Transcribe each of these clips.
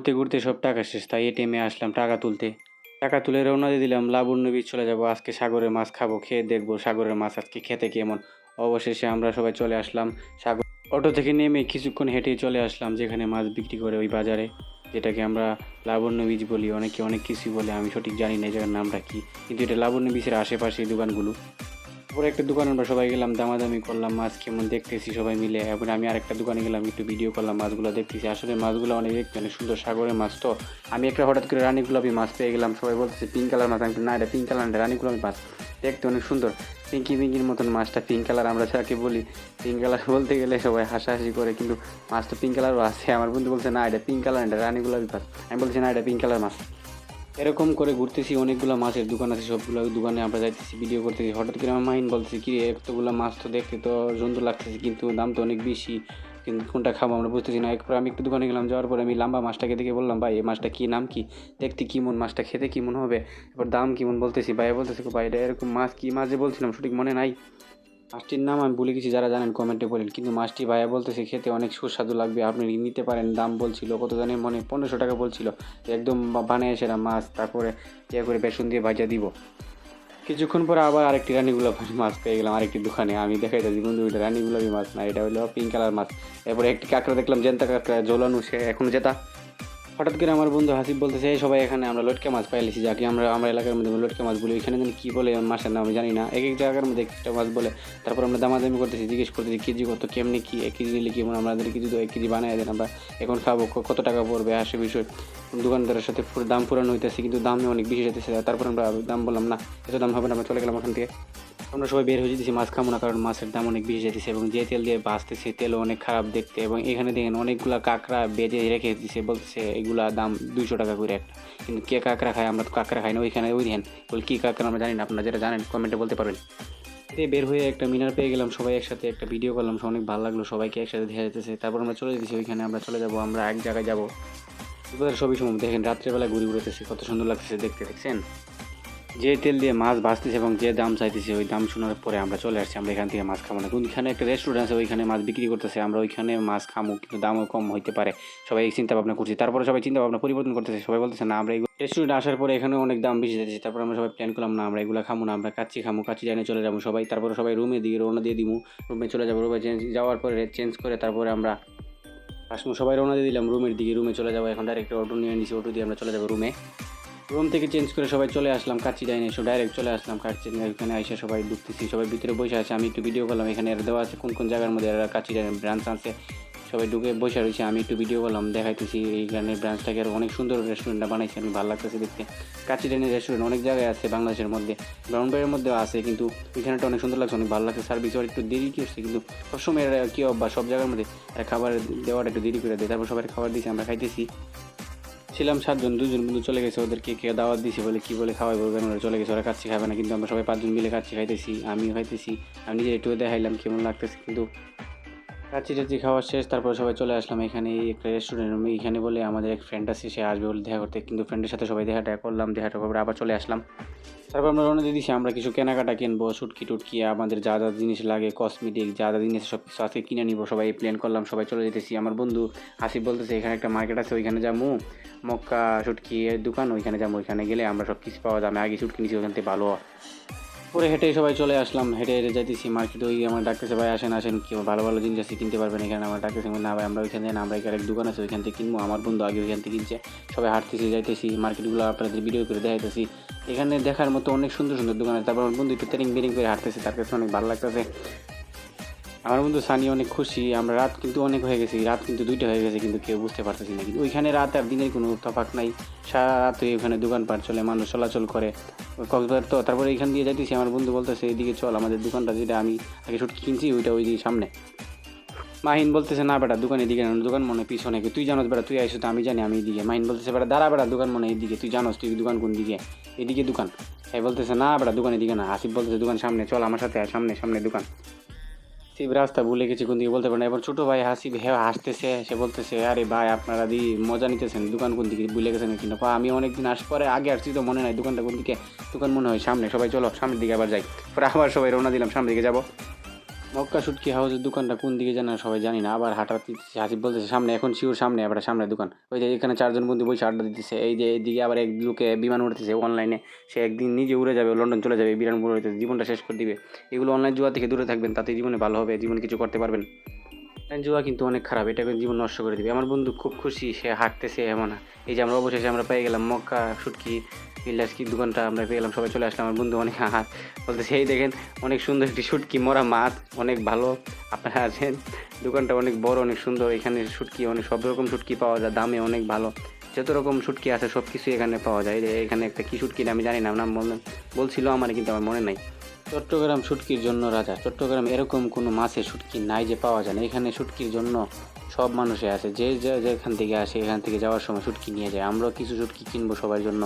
ঘুরতে ঘুরতে সব টাকা শেষ, তাই এটিএমে আসলাম টাকা তুলতে। টাকা তুলে রওনা দিয়ে দিলাম লাবণ্য বিচ চলে যাব। আজকে সাগরের মাছ খাবো, খেয়ে দেখবো সাগরের মাছ আজকে খেতে কেমন। অবশেষে আমরা সবাই চলে আসলাম সাগর। অটো থেকে নেমে কিছুক্ষণ হেঁটেই চলে আসলাম যেখানে মাছ বিক্রি করে ওই বাজারে, যেটাকে আমরা লাবণ্য বিচ বলি। অনেকে অনেক কিছুই বলে, আমি সঠিক জানি না এই জায়গার নামটা কি, কিন্তু এটা লাবণ্য বিচের আশেপাশে এই দোকানগুলো। পরে একটা দোকানে আমরা সবাই গেলাম, দামাদামি করলাম, মাছ কেমন দেখতেছি সবাই মিলে। এরপর আমি আরেকটা দোকানে গেলাম, একটু ভিডিও করলাম, মাছগুলো দেখতেছি। আসলে মাছগুলো অনেক দেখতে অনেক সুন্দর, সাগরের মাছ তো। আমি একটা হঠাৎ করে রানী গোলাপি মাছ পেয়ে গেলাম, সবাই বলতেছে পিঙ্ক কালার মাছ। আমি না, এটা পিঙ্ক কালার না, রানী গোলাপি মাছ। দেখতে অনেক সুন্দর, পিঙ্কি পিঙ্কির মতন মাছটা, পিঙ্ক কালার আমরা যাকে বলি। পিঙ্ক কালার বলতে গেলে সবাই হাসাহাসি করে, কিন্তু মাছ তো পিঙ্ক কালারও আছে। আমার বন্ধু বলছে না এটা পিঙ্ক কালার, এটা রানী গোলাপি মাছ। আমি বলছি না, এটা পিঙ্ক কালার মাছ। এরকম করে ঘুরতেছি, অনেকগুলো মাছের দোকান আছে, সবগুলো দোকানে আমরা যাইতেছি, ভিডিও করতেছি। হঠাৎ করে আমার মাইন্ড বলতেছি কি রে, এতগুলো মাছ তো দেখতে তো সুন্দর লাগতেছে, কিন্তু দাম তো অনেক বেশি, কিন্তু কোনটা খাবো আমরা বুঝতেছি না। এরপর আমি একটু দোকানে গেলাম, যাওয়ার পরে আমি লাম্বা মাছটাকে দেখে বললাম, ভাই এই মাছটা কী, নাম কি, দেখতে কেমন, মাছটা খেতে কেমন হবে, এরপর দাম কেমন বলতেছি। ভাই বলতেছে ভাই এটা এরকম মাছ, কী মাছ যে বলছিলাম সঠিক মনে নাই, মাছটির নাম আমি ভুলে গেছি, যারা জানেন কমেন্টে বলেন। কিন্তু মাছটি ভাইয়া বলতেছে খেতে অনেক সুস্বাদু লাগবে, আপনি নিতে পারেন। দাম বলছিল কত জানেন, মনে 1500 টাকা বলছিল। একদম বানিয়ে সেরা মাছ, তারপরে ইয়ে করে বেসন দিয়ে ভাজা দিব। কিছুক্ষণ পরে আবার আরেকটি রানীগুলো মাছ পেয়ে গেলাম আরেকটি দোকানে। আমি দেখাইতেছি বন্ধু, এটা রানীগুলোই মাছ না, এটা হলো পিঙ্ক কালার মাছ। এরপরে একটি কাঁকড়া দেখলাম, জেন্তা কাঁকড়া, ঝোলানো, সে এখনো জেতা। হঠাৎ করে আমার বন্ধু হাসিব বলতেছে এই সবাই এখানে আমরা লটকা মাছ পাইলেছি, যাকে আমরা আমার এলাকার মধ্যে লটকা মাছ বলি। ওইখানে জানি কী বলে মাছের নাম আমি জানি না, এক এক জায়গার মধ্যে একটা মাছ বলে। তারপর আমরা দামাদামি করতেছি, জিজ্ঞেস করতেছি কেজি কত, কেমনি কি, 1 কেজি নিলে কেমন, আমাদের কেজি তো 1 কেজি বানিয়ে দেন, আমরা এখন খাবো, কত টাকা পড়বে আসে বিষয়। দোকানদারের সাথে দাম পুরানো হইতেছে, কিন্তু দামে অনেক বেশি যেতেছে। তারপর আমরা দাম বললাম না, এত দাম হবে না, আমরা চলে গেলাম ওখান থেকে। আমরা সবাই বের হয়ে যেতেছি, মাছ খাবো না, কারণ মাছের দাম অনেক বেশি যেতেছে এবং যে তেল দিয়ে ভাজতেছে তেলও অনেক খারাপ দেখতে। এবং এখানে দেখেন অনেকগুলা কাঁকড়া বেজে রেখে দিচ্ছে, বলতেছে এগুলা দাম 200 টাকা করে একটা। কিন্তু কে কাঁকড়া খায়, আমরা তো কাঁকড়া খাই না। ওইখানে ওই দেখেন বল কী কাঁকড়া আমরা জানি না, আপনারা যেটা জানেন কমেন্টে বলতে পারবেন। বের হয়ে একটা মিনার পেয়ে গেলাম, সবাই একসাথে একটা ভিডিও করলাম, অনেক ভালো লাগলো, সবাইকে একসাথে দেখা যেতেছে। তারপর আমরা চলে যেতেছি ওইখানে, আমরা চলে যাবো, আমরা এক জায়গায় যাবো। সবই সময় দেখেন রাত্রেবেলা ঘুরে ঘুরেতেছে, কত সুন্দর লাগতেছে দেখতে, দেখছেন যে তেল দিয়ে মাছ ভাজতেছে এবং যে দাম চাইতেছে। ওই দাম শোনার পরে আমরা চলে আসছি, আমরা এখান থেকে মাছ খাবো না। কিন্তু এখানে একটা রেস্টুরেন্ট আছে, ওইখানে মাছ বিক্রি করতেছে, আমরা ওইখানে মাছ খামো, কিন্তু দামও কম হইতে পারে। সবাই চিন্তা ভাবনা করছি, তারপরে সবাই চিন্তা ভাবনা পরিবর্তন করতেছে, সবাই বলতেছে না আমরা এগুলো রেস্টুরেন্টে আসার পরে এখানে অনেক দাম বেশি যাচ্ছে। তারপর আমরা সবাই প্ল্যান করলাম না আমরা এগুলো খামো না, আমরা কাচ্চি খামো, কাচ্চি জানিয়ে চলে যাবো সবাই। তারপরে সবাই রুমে দিয়ে রওনা দিয়ে দিব, রুমে চলে যাবো। রুমে যাওয়ার পরে চেঞ্জ করে তারপরে আমরা সবাই রওনা দিয়ে দিলাম রুমের দিকে, রুমে চলে যাবো। এখন ডাইরেক্ট অটো নিয়ে নিয়েছি, অটো দিয়ে আমরা চলে যাবো রুমে। রুম থেকে চেঞ্জ করে সবাই চলে আসলাম কাচ্চি ডাইনে, এসে ডাইরেক্ট চলে আসলাম কাচ্চি এখানে এসে সবাই ঢুকতেছি, সবাই ভিতরে বসে আছে। আমি একটু ভিডিও করলাম, এখানে দেওয়া আছে কোন কোন জায়গার মধ্যে এরা কাচ্চি ডাইনের ব্রাঞ্চ আছে। সবাই ঢুকে বসে রয়েছে, আমি একটু ভিডিও করলাম, দেখাইতেছি এইখানে ব্রাঞ্চটাকে আরও অনেক সুন্দর রেস্টুরেন্টটা বানাইছে, আমি ভালো লাগতেছে দেখতে। কাচ্চি ডাইনের রেস্টুরেন্ট অনেক জায়গায় আছে বাংলাদেশের মধ্যে, ব্রাউনবাড়ির মধ্যেও আছে, কিন্তু এখানেটা অনেক সুন্দর লাগছে, অনেক ভালো লাগছে। সার্ভিস আর একটু দেরি করছে, কিন্তু সবসময় এরা কী বা সব জায়গার মধ্যে খাবার দেওয়াটা একটু দেরি করে দেয়। তারপর সবাই খাবার দিয়েছে, আমরা খাইতেছি। ছিলাম 7 জন, 2 জন বন্ধু চলে গেছে, ওদেরকে কে দাওয়াত দিয়েছে বলে কী বলে খাওয়াই বলবেন, ওরা চলে গেছে, ওরা কাচ্চি খাবে না। কিন্তু আমরা সবাই 5 জন মিলে কাচ্চি খাইতেছি, আমিও খাইতেছি, আমি নিজে একটু দেখাইলাম কেমন লাগতেছে। কিন্তু কাচ্চি টাচ্চি খাওয়া শেষ, তারপরে সবাই চলে আসলাম এখানে একটা রেস্টুরেন্ট। এখানে বলে আমাদের এক ফ্রেন্ড আছে, সে আসবে বলে দেখা করতে, কিন্তু ফ্রেন্ডের সাথে সবাই দেখাটা করলাম, দেখাটা করে আবার চলে আসলাম। তারপর আমরা রওনা দিয়ে দিচ্ছি, আমরা কিছু কেনাকাটা কিনবো, শুটকি টুটকি, আমাদের যা যা জিনিস লাগে, কসমেটিক যা যা জিনিস সব কিছু আজকে কিনে নিবো। সবাই প্ল্যান করলাম, সবাই চলে যেতেছি। আমার বন্ধু আসিফ বলতেছে এখানে একটা মার্কেট আছে, ওইখানে যাবো, মক্কা শুটকি এর দোকান, ওইখানে যাবো। ওইখানে গেলে আমরা সব কিছু পাওয়া যাবে, আগে শুটকি নিচ্ছি, ওখান থেকে ভালো। পরে হেঁটে সবাই চলে আসলাম, হেঁটে হেঁটে যাইতেছি মার্কেটে। ওই আমার ডাকতেছে ভাই আসেন আসেন, কি ভালো ভালো জিনিস আছে কিনতে পারবেন এখানে। আমার ডাকতেছে না ভাই আমরা ওইখানে না, আমরা এখানে এক দোকান আছে ওইখান থেকে কিনবো। আমার বন্ধু আগে ওইখান থেকে কিনছে। সবাই হাঁটতেছি যাইতেছি, মার্কেটগুলো আপনাদের ভিডিও করে দেখাইতেছি। এখানে দেখার মতো অনেক সুন্দর সুন্দর দোকান আছে। তারপর আমার বন্ধু একটু তেরিং বেরিং করে হাঁটতেছে, তার কাছে অনেক ভালো লাগতেছে। আমার বন্ধু সানি অনেক খুশি। আমরা রাত কিন্তু অনেক হয়ে গেছি, রাত কিন্তু 2টা হয়ে গেছে, কিন্তু কেউ বুঝতে পারতেছি না। কিন্তু ওইখানে রাত আর দিনের কোনো তফাৎ নাই, সারা রাত ওইখানে দোকানপাট চলে, মানুষ চলাচল করে। কক্সবাজার তো। তারপরে এইখান দিয়ে যাইতেছি, আমার বন্ধু বলতেছে এইদিকে চল, আমাদের দোকানটা যেটা আমি আগে শুটকি কিনছি ওইটা ওই দিকে সামনে। মাহিন বলতেছে না বেটা দোকান এদিকে না, দোকান মনে পিছনে, তুই জানোস বেটা, তুই আইসো তো আমি জানি আমি এইদিকে। মাহিন বলতেছে বেটা দাঁড়া বেটা, দোকান মনে এইদিকে, তুই জানোস তুই দোকান কোন দিকে, এদিকে দোকান। এই বলতেছে না বেটা দোকান এদিকে না। আসিফ বলতেছে দোকান সামনে, চল আমার সাথে, সামনে সামনে দোকান। শিব রাস্তা ভুলে গেছি কোন দিকে বলতে পারে না। এবার ছোটো ভাই হাসিব হাসতেছে, সে বলতেছে আরে ভাই আপনারা মজা নিতেছেন, দোকান কোন দিকে ভুলে গেছেন কিনা। আমি অনেকদিন পরে আগে আসছি তো মনে নাই দোকানটা কোন দিকে। দোকান মনে হয় সামনে, সবাই চলো সামনের দিকে আবার যাই। পরে আবার সবাই রওনা দিলাম সামনের দিকে যাবো। মক্কা শুটকি হাউসের দোকানটা কোন দিকে জানা সবাই জানি না, আবার হাঁটা দিতেছে। হাসিব বলতেছে সামনে, এখন শিওর সামনে, আবার সামনে দোকান। ওই যে এখানে 4 জন বন্ধু বসে আড্ডা দিতেছে। এই যে এইদিকে আবার এক লোকে বিমান উঠতেছে অনলাইনে, সে একদিন নিজে উড়ে যাবে, লন্ডন চলে যাবে, বিমান উড়ে জীবনটা শেষ করে দিবে। এগুলো অনলাইন জুয়া থেকে দূরে থাকবেন, তাতে জীবনে ভালো হবে, জীবনে কিছু করতে পারবেন। অনলাইন জুয়া কিন্তু অনেক খারাপ, এটা কিন্তু জীবন নষ্ট করে দিবে। আমার বন্ধু খুব খুশি, সে হাঁটতেছে এমন। এই যে আমরা অবশেষে আমরা পেয়ে গেলাম মক্কা শুটকি ইলিয়াস কি দোকানটা আমরা পেয়ে গেলাম, সবাই চলে আসলাম। আমার বন্ধু অনেক হাত বলতেছে এই দেখেন অনেক সুন্দর একটি শুটকি মরা মাছ, অনেক ভালো। আপনারা আছেন, দোকানটা অনেক বড়, অনেক সুন্দর। এখানে শুটকি অনেক সব রকম শুটকি পাওয়া যায়, দামে অনেক ভালো। যত রকম শুটকি আছে সব কিছুই এখানে পাওয়া যায়। এই যে এখানে একটা কি শুটকি আমি জানি না, নাম বলছিল আমার, কিন্তু আমার মনে নাই। চট্টগ্রাম শুটকির জন্য রাজা। চট্টগ্রাম এরকম কোনো মাছের শুটকি নাই যে পাওয়া যায় না। এখানে শুটকির জন্য সব মানুষে আছে, যে যেখান থেকে আসে এখান থেকে যাওয়ার সময় শুটকি নিয়ে যায়। আমরাও কিছু শুটকি কিনবো সবার জন্য।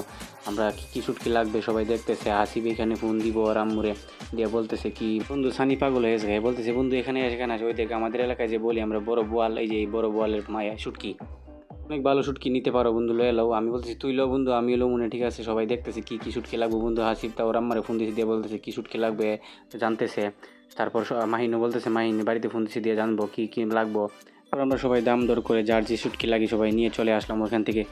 আমরা কী শুটকি লাগবে সবাই দেখতেছে। আসিফ এখানে ফোন দিব আর আম্মুরে দিয়ে বলতেছে কি বন্ধু সানি পাগল হয়ে গেছে, বলতেছে বন্ধু এখানে আসে ওই দেখে আমাদের এলাকায় যে বলি আমরা বড় বোয়াল, এই যে এই বড় বোয়ালের মায়া শুটকি অনেক ভালো শুটকি নিতে পারো বন্ধু, লয়ে লাও। আমি বলতেছি তুই লো বন্ধু, আমি লো মনে, ঠিক আছে। সবাই দেখতেছে কি কি শুটকি লাগবে বন্ধু। হাসিব তা ওর আম্মারে ফোন দিয়েছে দিয়ে বলতেছে কি শুটকি লাগবে জানতেছে। তারপর মাহিনও বলতেছে, মাহিন বাড়িতে ফোন দিয়েছে দিয়ে জানবো কি কি লাগবো। তারপর আমরা সবাই দাম দর করে যার যে শুটকি লাগে সবাই নিয়ে চলে আসলাম ওখান থেকে।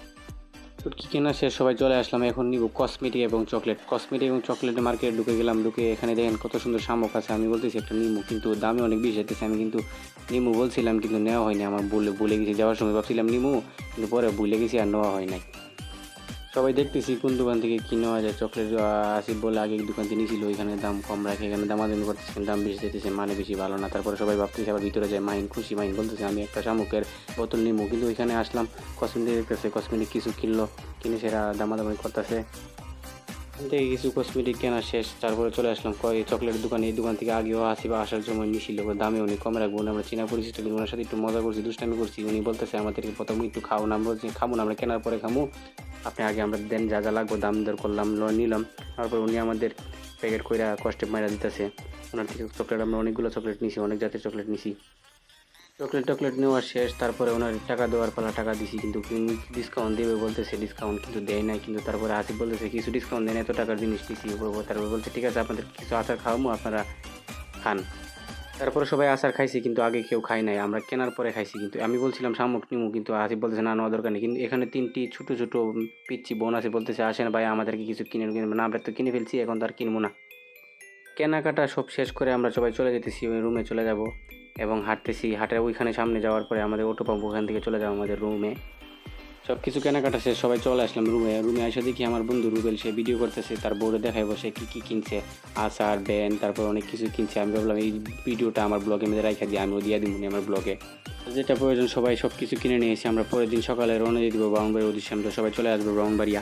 শুটকি কেনা শেষ, সবাই চলে আসলাম। এখন নিব কসমেটিক এবং চকলেট। কসমেটিক এবং চকলেটের মার্কেটে ঢুকে গেলাম। ঢুকে এখানে দেখেন কত সুন্দর শামুক আছে। আমি বলতেছি একটা নিমু, কিন্তু দামে অনেক বেশি যেতেছে। আমি কিন্তু নিমু বলছিলাম কিন্তু নেওয়া হয়নি আমার, ভুলে গেছি। যাওয়ার সময় ভাবছিলাম নিমু, কিন্তু পরে ভুলে গেছি আর নেওয়া হয় নাই। সবাই দেখতেছি কোন দোকান থেকে কি নেওয়া যায় চকলেট। আসিফ বলে আগে দোকান থেকে নিয়েছিল, এখানে দাম কম রাখে, এখানে দামাদামি করতেছে, দাম বেশি যেতেছে, মানে বেশি ভালো না। তারপরে সবাই ভাবতেছে আবার ভিতরে যায়। মাহিন খুশি, মাহিন বলতেছে আমি একটা শামুকের বোতল নিমু, কিন্তু ওইখানে আসলাম কসমেটিক দেখতেছে, কসমেটিক কিছু কিনলো, কিনে সেরা দামাদামি করতেছে। এখান থেকে কিছু কসমেটিক কেনা শেষ, তারপরে চলে আসলাম চকলেটের দোকানে। এই দোকান থেকে আগেও আসিফ আসার সময় নিছিল, দামে উনি কমে রাখবো। আমরা চীনা পরিচিত, কিন্তু ওনার সাথে একটু মজা করছি, দুষ্টামি করছি। উনি বলতেছে আমাদেরকে প্রথম একটু খাও না, আমরা বলছি খাবো না, আমরা কেনার পরে খামু, আপনি আগে আমরা দেন যা যা লাগবো। দাম দর করলাম, নিলাম। তারপর উনি আমাদের প্যাকেট কইরা কষ্টে মাইরা দিতেছে। ওনার থেকে চকলেট আমরা অনেকগুলো চকলেট নিছি, অনেক জাতের চকলেট নিছি। চকলেট নেওয়া শেষ, তারপরে ওনার টাকা দেওয়ার পালা, টাকা দিছি, কিন্তু ডিসকাউন্ট দেবে বলতেছে, ডিসকাউন্ট কিন্তু দেয় নাই। কিন্তু তারপরে আসিফ বলতেছে কিছু ডিসকাউন্ট দেন, এত টাকার জিনিস দিছি। তারপরে বলছে ঠিক আছে আপনাদের কিছু আচার খাওয়াবো, আপনারা খান। তারপরে সবাই আচার খাইছি, কিন্তু আগে কেউ খাই নাই, আমরা কেনার পরে খাইছি। কিন্তু আমি বলছিলাম শামুক নিমু, কিন্তু আসিফ বলতেছে না নেওয়া দরকার নেই। কিন্তু এখানে 3টি ছোটো ছোটো পিচ্ছি বোন আছে, বলতেছে আসেন ভাই আমাদেরকে কিছু কিনবো না, আমরা তো কিনে ফেলছি, এখন তো আর কিনবো না। কেনাকাটা সব শেষ করে আমরা সবাই চলে যেতেছি, ওই রুমে চলে যাব এবং হাঁটতেছি। হাঁটে ওইখানে সামনে যাওয়ার পরে আমাদের অটো পাবো, ওখান থেকে চলে যাবো আমাদের রুমে। সব কিছু কেনাকাটা শেষ, সবাই চলে আসলাম রুমে এসে দেখি আমার বন্ধু রুবেল, সে ভিডিও করতেছে, তার বোর্ডে দেখায় বসে কী কী কিনছে, আচার ব্যান্ড, তারপর অনেক কিছু কিনছে। আমি ভাবলাম এই ভিডিওটা আমার ব্লগের মধ্যে রাখা দিয়ে আমিও দিয়ে দিব আমার ব্লগে, যেটা প্রয়োজন সবাই সব কিছু কিনে নিয়েছি। আমরা পরের দিন সকালে রওনা দিয়ে দিব ব্রাহ্মণবাড়ির উদ্দেশ্যে। আমরা সবাই চলে আসবো ব্রাহ্মণবাড়িয়া।